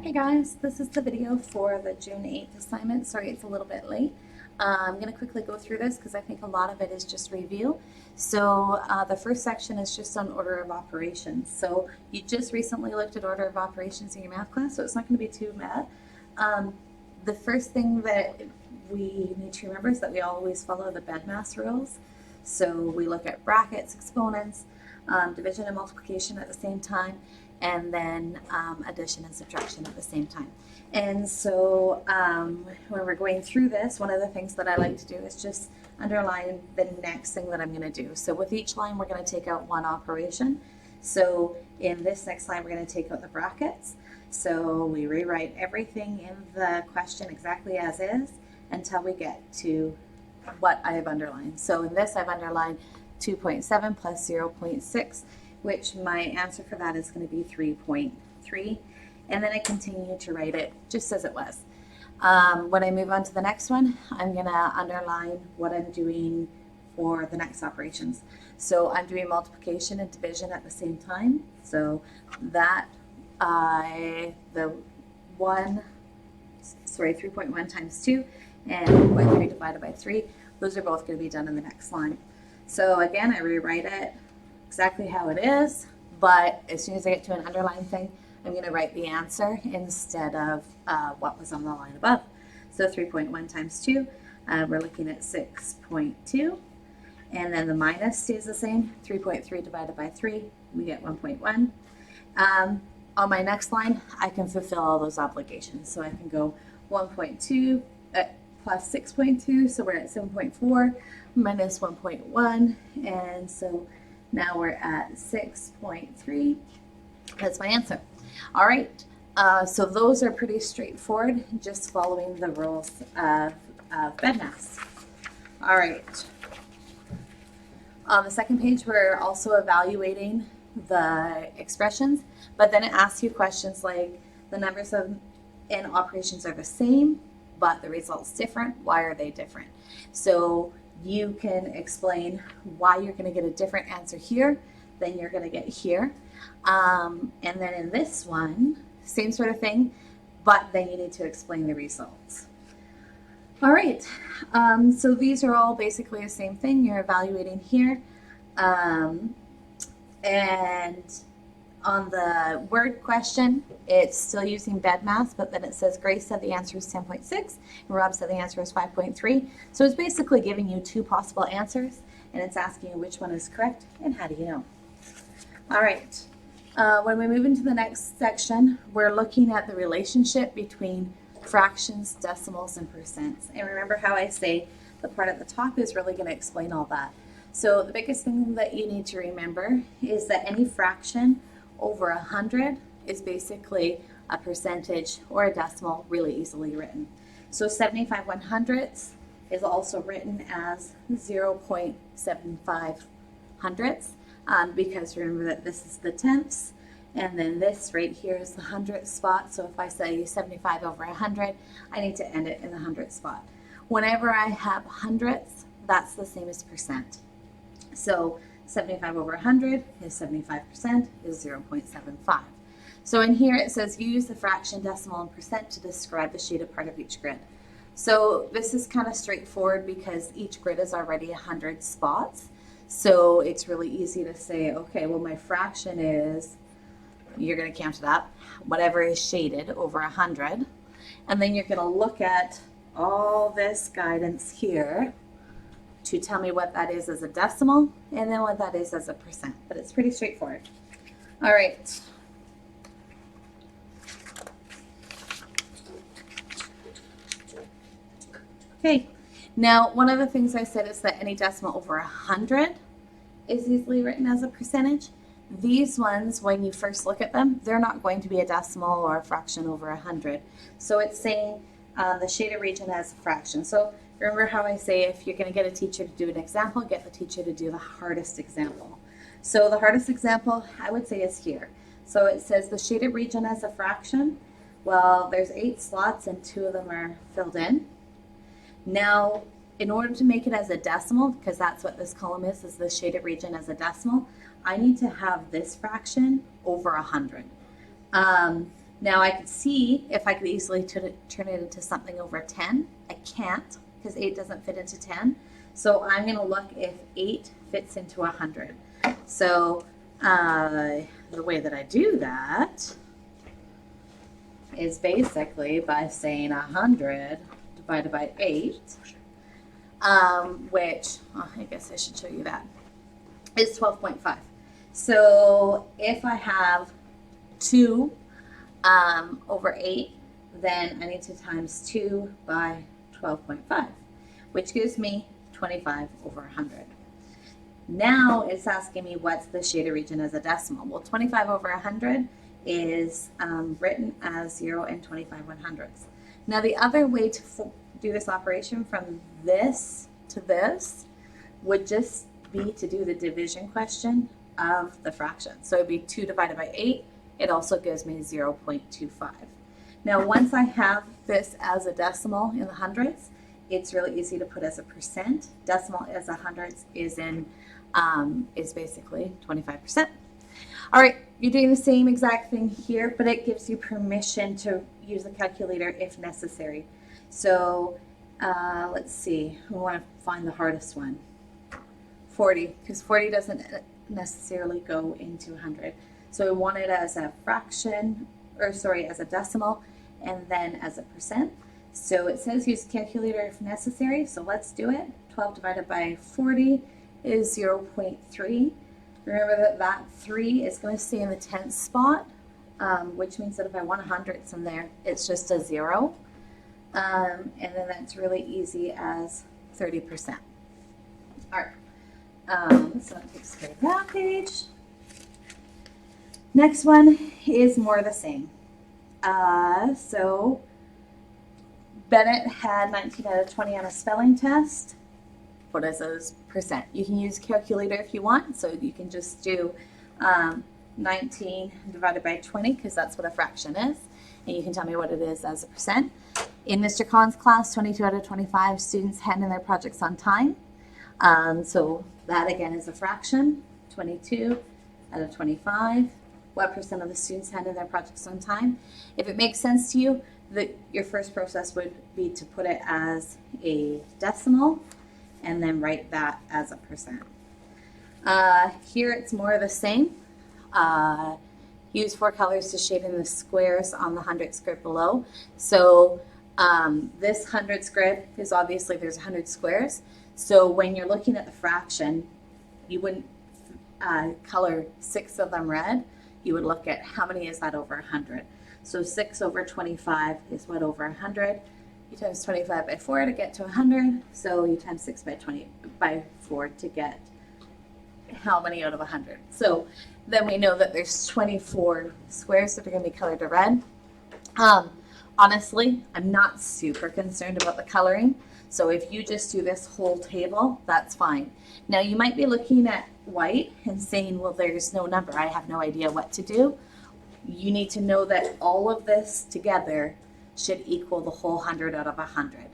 Hey guys, this is the video for the June 8th assignment. Sorry it's a little bit late. I'm going to quickly go through this because I think a lot of it is just review. So the first section is just on order of operations. So you just recently looked at order of operations in your math class, so it's not going to be too bad. The first thing that we need to remember is that we always follow the BEDMAS rules. So we look at brackets, exponents, division and multiplication at the same time, and then addition and subtraction at the same time. And so when we're going through this, one of the things that I like to do is just underline the next thing that I'm going to do. So with each line, we're going to take out one operation. So in this next line, we're going to take out the brackets. So we rewrite everything in the question exactly as is until we get to what I have underlined. So in this, I've underlined 2.7 plus 0.6, which my answer for that is going to be 3.3. And then I continue to write it just as it was. When I move on to the next one, I'm going to underline what I'm doing for the next operations. So I'm doing multiplication and division at the same time. So that the 3.1 times 2 and 1.3 divided by 3, those are both going to be done in the next line. So again, I rewrite it exactly how it is, but as soon as I get to an underlined thing, I'm going to write the answer instead of what was on the line above. So 3.1 times 2, we're looking at 6.2, and then the minus stays the same, 3.3 divided by 3, we get 1.1. On my next line, I can fulfill all those obligations. So I can go 1.2 plus 6.2, so we're at 7.4, minus 1.1, and so now we're at 6.3. That's my answer. All right, so those are pretty straightforward, just following the rules of BEDMAS. All right. On the second page, we're also evaluating the expressions, but then it asks you questions like the numbers in operations are the same, but the result's different. Why are they different? So you can explain why you're going to get a different answer here than you're going to get here. And then in this one, same sort of thing, but then you need to explain the results. All right, so these are all basically the same thing. You're evaluating here. And on the word question, it's still using BEDMAS, but then it says Grace said the answer is 10.6 and Rob said the answer is 5.3. So it's basically giving you two possible answers and it's asking you which one is correct and how do you know. All right, when we move into the next section, we're looking at the relationship between fractions, decimals, and percents. And remember how I say the part at the top is really going to explain all that. So the biggest thing that you need to remember is that any fraction over 100 is basically a percentage or a decimal really easily written. So 75 100ths is also written as 0.75 hundredths because remember that this is the tenths and then this right here is the hundredth spot. So if I say 75 over 100, I need to end it in the hundredth spot. Whenever I have hundredths, that's the same as percent. So 75 over 100 is 75% is 0.75. So in here it says use the fraction, decimal, and percent to describe the shaded part of each grid. So this is kind of straightforward because each grid is already 100 spots. So it's really easy to say, okay, well my fraction is, you're going to count it up, whatever is shaded over 100. And then you're going to look at all this guidance here to tell me what that is as a decimal and then what that is as a percent. But it's pretty straightforward. All right. Okay. Now, one of the things I said is that any decimal over 100 is easily written as a percentage. These ones, when you first look at them, they're not going to be a decimal or a fraction over 100. So it's saying the shaded region as a fraction. So remember how I say if you're going to get a teacher to do an example, get the teacher to do the hardest example. So the hardest example I would say is here. So it says the shaded region as a fraction. Well, there's 8 slots and 2 of them are filled in. Now, in order to make it as a decimal, because that's what this column is the shaded region as a decimal, I need to have this fraction over 100. Now I could see if I could easily turn it into something over 10. I can't because 8 doesn't fit into 10. So I'm going to look if 8 fits into 100. So the way that I do that is basically by saying 100 divided by 8, which, I guess I should show you that, is 12.5. So if I have 2 over 8, then I need to times 2 by 12.5, which gives me 25 over 100. Now it's asking me what's the shaded region as a decimal. Well, 25 over 100 is written as 0 and 25 100ths. Now the other way to do this operation from this to this would just be to do the division question of the fraction. So it'd be 2 divided by 8. It also gives me 0.25. Now once I have this as a decimal in the hundredths, it's really easy to put as a percent. Decimal as a hundredths is basically 25%. All right, you're doing the same exact thing here, but it gives you permission to use a calculator if necessary. So let's see, we want to find the hardest one. 40, because 40 doesn't necessarily go into 100. So we want it as a fraction, or sorry, as a decimal, and then as a percent. So it says use calculator if necessary, so let's do it. 12 divided by 40 is 0.3. Remember that 3 is going to stay in the tenth spot, which means that if I want hundredths in there, it's just a 0. And then that's really easy as 30%. All right, so that takes care of that page. Next one is more the same. So Bennett had 19 out of 20 on a spelling test. What is those percent? You can use calculator if you want, so you can just do 19 divided by 20 because that's what a fraction is, and you can tell me what it is as a percent. In Mr. Collins' class, 22 out of 25 students hand in their projects on time. So that again is a fraction, 22 out of 25. What percent of the students hand in their projects on time? If it makes sense to you, your first process would be to put it as a decimal and then write that as a percent. Here it's more of the same. Use 4 colors to shade in the squares on the hundredths grid below. So this hundredths grid is obviously there's 100 squares. So when you're looking at the fraction, you wouldn't color 6 of them red. You would look at how many is that over 100. So 6 over 25 is what over 100. You times 25 by 4 to get to 100. So you times 6 by 4 to get how many out of 100. So then we know that there's 24 squares that are going to be colored to red. Honestly, I'm not super concerned about the coloring. So if you just do this whole table, that's fine. Now you might be looking at white and saying, well, there's no number. I have no idea what to do. You need to know that all of this together should equal the whole 100 out of 100.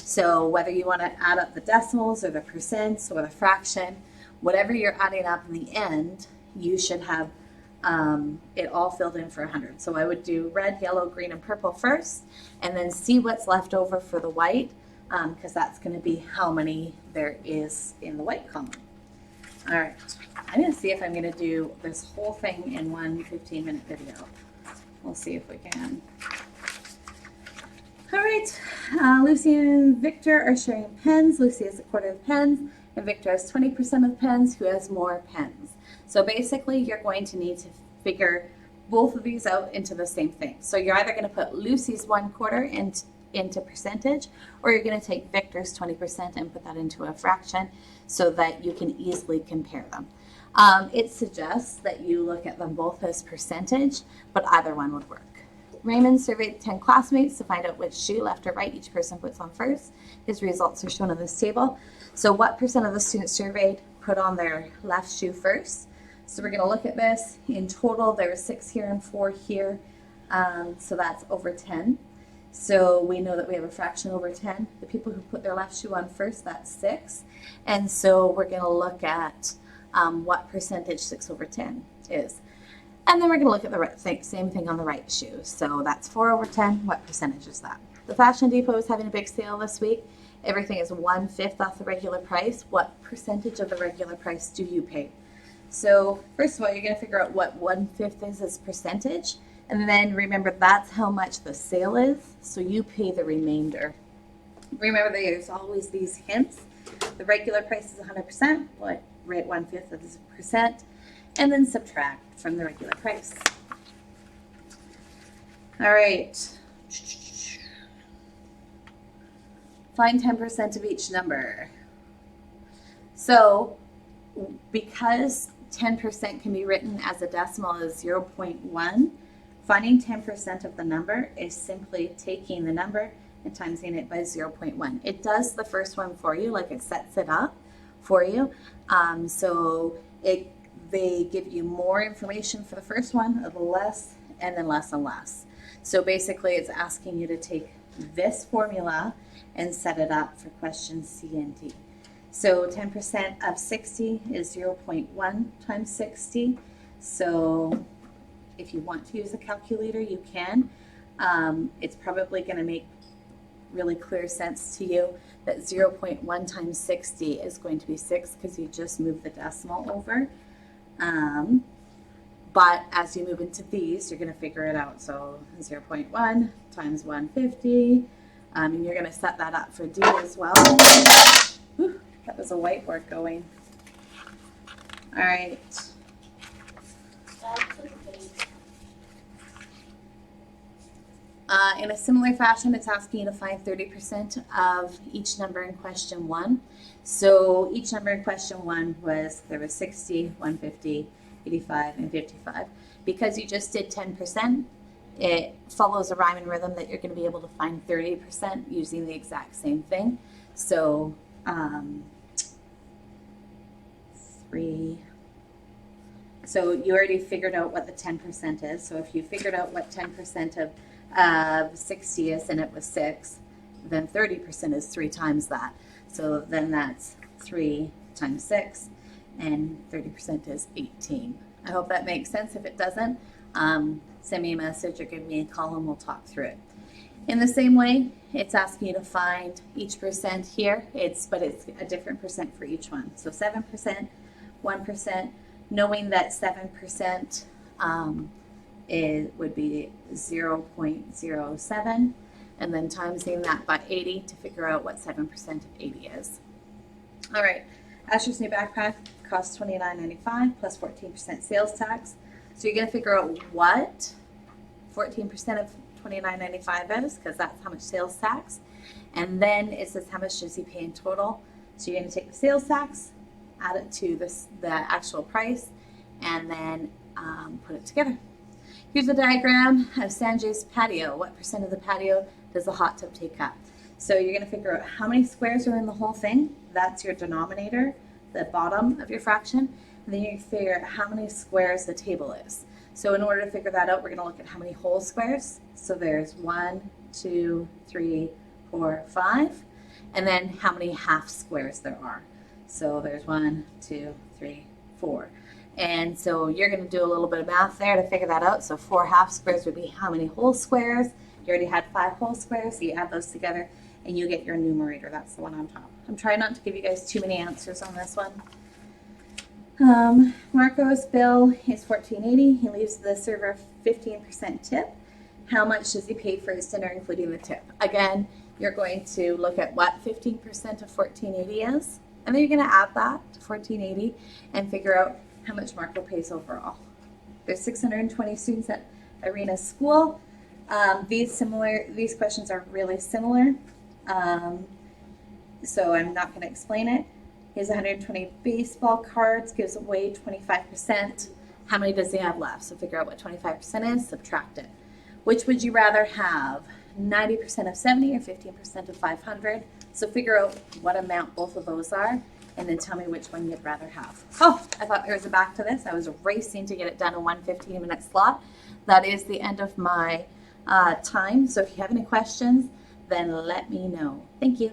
So whether you want to add up the decimals or the percents or the fraction, whatever you're adding up in the end, you should have it all filled in for 100. So I would do red, yellow, green, and purple first, and then see what's left over for the white, because that's going to be how many there is in the white column. All right, I'm going to see if I'm going to do this whole thing in one 15-minute video. We'll see if we can. All right, Lucy and Victor are sharing pens. Lucy has a quarter of the pens, and Victor has 20% of the pens. Who has more pens? So basically, you're going to need to figure both of these out into the same thing. So you're either going to put Lucy's 1/4 into percentage, or you're going to take Victor's 20% and put that into a fraction so that you can easily compare them. It suggests that you look at them both as percentage, but either one would work. Raymond surveyed 10 classmates to find out which shoe, left or right, each person puts on first. His results are shown in this table. So what percent of the students surveyed put on their left shoe first? So we're going to look at this. In total, there were 6 here and 4 here. So that's over 10. So we know that we have a fraction over 10. The people who put their left shoe on first, that's 6. And so we're going to look at what percentage 6 over 10 is. And then we're going to look at the same thing on the right shoe. So that's 4 over 10. What percentage is that? The Fashion Depot is having a big sale this week. Everything is 1/5 off the regular price. What percentage of the regular price do you pay? So first of all, you're going to figure out what 1/5 is as percentage. And then remember, that's how much the sale is. So you pay the remainder. Remember, there's always these hints. The regular price is 100%. What? Write 1/5 as a percent. And then subtract from the regular price. All right. Find 10% of each number. So because 10% can be written as a decimal as 0.1, finding 10% of the number is simply taking the number and timesing it by 0.1. It does the first one for you, like it sets it up for you. They give you more information for the first one, less, and then less and less. So basically it's asking you to take this formula and set it up for questions C and D. So 10% of 60 is 0.1 times 60. So if you want to use a calculator, you can. It's probably going to make really clear sense to you that 0.1 times 60 is going to be 6 because you just moved the decimal over. But as you move into these, you're going to figure it out. So 0.1 times 150, and you're going to set that up for D as well. Whew, that was a whiteboard going. All right. In a similar fashion, it's asking you to find 30% of each number in question 1. So each number in question 1 was, there was 60, 150, 85, and 55. Because you just did 10%, it follows a rhyme and rhythm that you're going to be able to find 30% using the exact same thing. So 3. So you already figured out what the 10% is. So if you figured out what 10% of 60 is and it was 6, then 30% is 3 times that. So then that's 3 times 6, and 30% is 18. I hope that makes sense. If it doesn't, send me a message or give me a call and we'll talk through it. In the same way, it's asking you to find each percent here, but it's a different percent for each one. So 7%, 1%, knowing that 7% it would be 0.07, and then timesing that by 80 to figure out what 7% of 80 is. All right, Asher's new backpack costs $29.95 plus 14% sales tax. So you're going to figure out what 14% of $29.95 is, because that's how much sales tax. And then it says how much does he pay in total. So you're going to take the sales tax, add it to the actual price, and then put it together. Here's a diagram of Sanjay's patio. What percent of the patio does the hot tub take up? So you're going to figure out how many squares are in the whole thing. That's your denominator, the bottom of your fraction. And then you figure out how many squares the table is. So in order to figure that out, we're going to look at how many whole squares. So there's 1, 2, 3, 4, 5. And then how many half squares there are. So there's 1, 2, 3, 4. And so you're going to do a little bit of math there to figure that out. So 4 half squares would be how many whole squares. You already had 5 whole squares, so you add those together and you get your numerator. That's the one on top. I'm trying not to give you guys too many answers on this one. Marco's bill is $14.80. He leaves the server 15% tip. How much does he pay for his dinner, including the tip? Again, you're going to look at what 15% of $14.80 is, and then you're going to add that to $14.80 and figure out how much Marco pays overall. There's 620 students at Arena School. These questions are really similar, so I'm not going to explain it. He has 120 baseball cards, gives away 25%. How many does he have left? So figure out what 25% is, subtract it. Which would you rather have? 90% of 70 or 15% of 500? So figure out what amount both of those are, and then tell me which one you'd rather have. Oh, I thought there was a back to this. I was racing to get it done in one 15-minute slot. That is the end of my time. So if you have any questions, then let me know. Thank you.